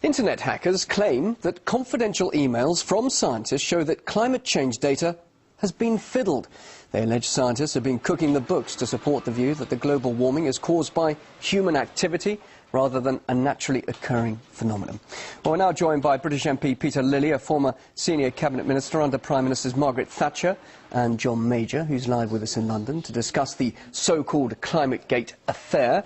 Internet hackers claim that confidential emails from scientists show that climate change data has been fiddled. They allege scientists have been cooking the books to support the view that the global warming is caused by human activity rather than a naturally occurring phenomenon. Well, we're now joined by British MP Peter Lilly, a former senior cabinet minister under Prime Ministers Margaret Thatcher and John Major, who's live with us in London to discuss the so-called Climategate affair.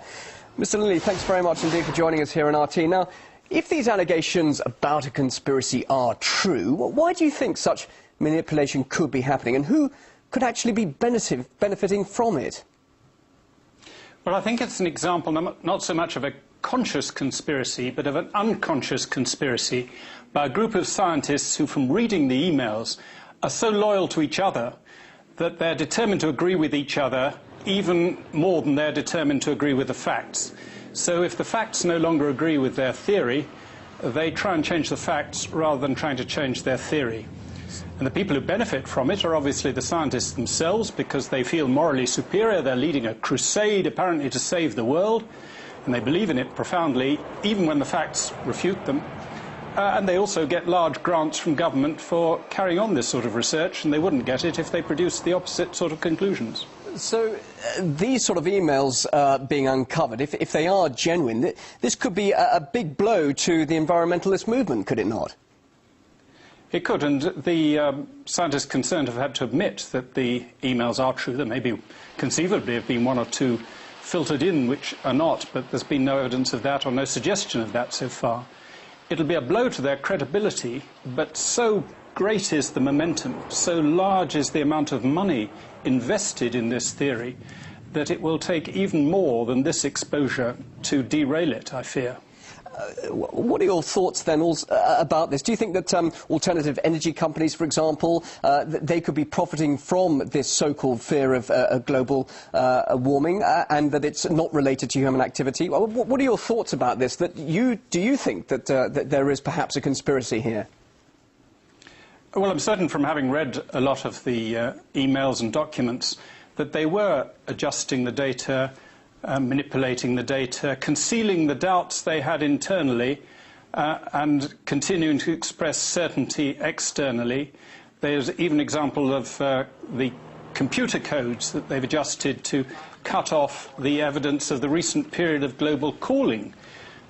Mr. Lilly, thanks very much indeed for joining us here on RT. Now, if these allegations about a conspiracy are true, why do you think such manipulation could be happening, and who could actually be benefiting from it? Well, I think it's an example not so much of a conscious conspiracy, but of an unconscious conspiracy by a group of scientists who, from reading the emails, are so loyal to each other that they're determined to agree with each other even more than they're determined to agree with the facts. So if the facts no longer agree with their theory, they try and change the facts rather than trying to change their theory. And the people who benefit from it are obviously the scientists themselves, because they feel morally superior. They're leading a crusade, apparently, to save the world, and they believe in it profoundly, even when the facts refute them. And they also get large grants from government for carrying on this sort of research, and they wouldn't get it if they produced the opposite sort of conclusions. So these sort of emails being uncovered, if they are genuine, this could be a big blow to the environmentalist movement, could it not? It could, and the scientists concerned have had to admit that the emails are true. There may be, conceivably, have been one or two filtered in which are not, but there's been no evidence of that or no suggestion of that so far. It'll be a blow to their credibility, but so great is the momentum, so large is the amount of money invested in this theory, that it will take even more than this exposure to derail it, I fear. What are your thoughts then about this? Do you think that alternative energy companies, for example, they could be profiting from this so-called fear of global warming and that it's not related to human activity? What are your thoughts about this? Do you think that, that there is perhaps a conspiracy here? Well, I'm certain from having read a lot of the emails and documents that they were adjusting the data, manipulating the data, concealing the doubts they had internally, and continuing to express certainty externally. There's even an example of the computer codes that they've adjusted to cut off the evidence of the recent period of global cooling.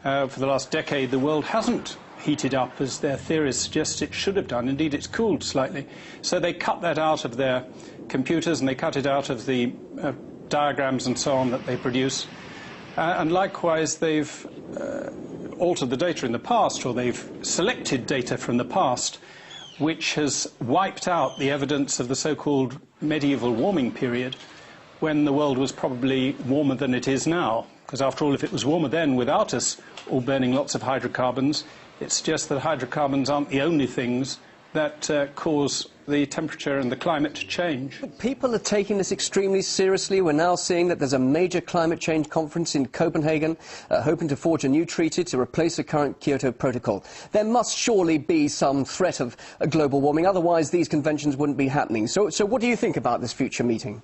For the last decade, the world hasn't heated up as their theories suggest it should have done. Indeed, it's cooled slightly. So they cut that out of their computers, and they cut it out of the diagrams and so on that they produce. And likewise, they've altered the data in the past, or they've selected data from the past, which has wiped out the evidence of the so-called medieval warming period, when the world was probably warmer than it is now. Because after all, if it was warmer then without us all burning lots of hydrocarbons, it suggests that hydrocarbons aren't the only things that cause the temperature and the climate to change. But people are taking this extremely seriously. We're now seeing that there's a major climate change conference in Copenhagen, hoping to forge a new treaty to replace the current Kyoto Protocol. There must surely be some threat of global warming, otherwise these conventions wouldn't be happening. So what do you think about this future meeting?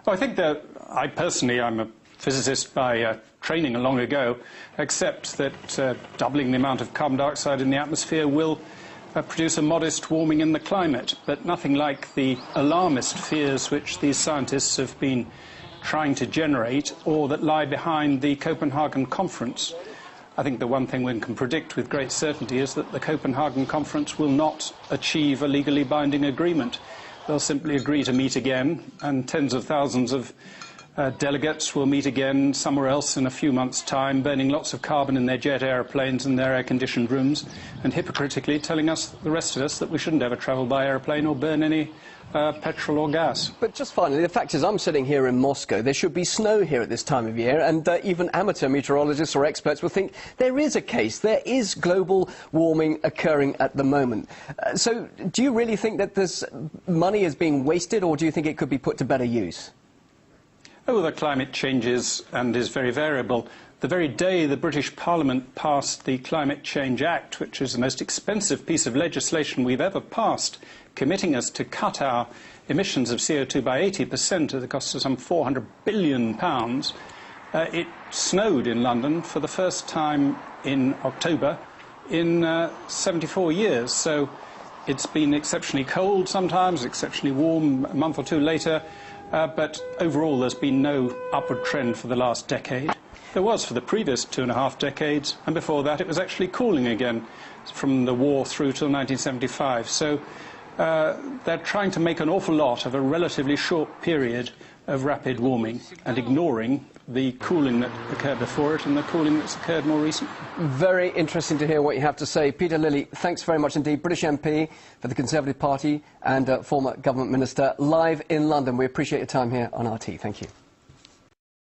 Well, I think that I'm a physicist by training long ago, accept that doubling the amount of carbon dioxide in the atmosphere will produce a modest warming in the climate, but nothing like the alarmist fears which these scientists have been trying to generate, or that lie behind the Copenhagen conference. I think the one thing one can predict with great certainty is that the Copenhagen conference will not achieve a legally binding agreement. They'll simply agree to meet again, and tens of thousands of delegates will meet again somewhere else in a few months' time, burning lots of carbon in their jet aeroplanes and their air-conditioned rooms, and hypocritically telling us, the rest of us, that we shouldn't ever travel by aeroplane or burn any petrol or gas. But just finally, the fact is, I'm sitting here in Moscow. There should be snow here at this time of year, and even amateur meteorologists or experts will think there is a case. There is global warming occurring at the moment. So do you really think that this money is being wasted, or do you think it could be put to better use? Oh, the climate changes and is very variable. The very day the British Parliament passed the Climate Change Act, which is the most expensive piece of legislation we've ever passed, committing us to cut our emissions of CO2 by 80% at the cost of some £400 billion, it snowed in London for the first time in October in 74 years. So it's been exceptionally cold sometimes, exceptionally warm a month or two later, but overall there's been no upward trend for the last decade. There was for the previous 2.5 decades, and before that it was actually cooling again from the war through till 1975. So they're trying to make an awful lot of a relatively short period of rapid warming and ignoring the cooling that occurred before it and the cooling that's occurred more recently. Very interesting to hear what you have to say. Peter Lilly, thanks very much indeed. British MP for the Conservative Party and former Government Minister, live in London. We appreciate your time here on RT. Thank you.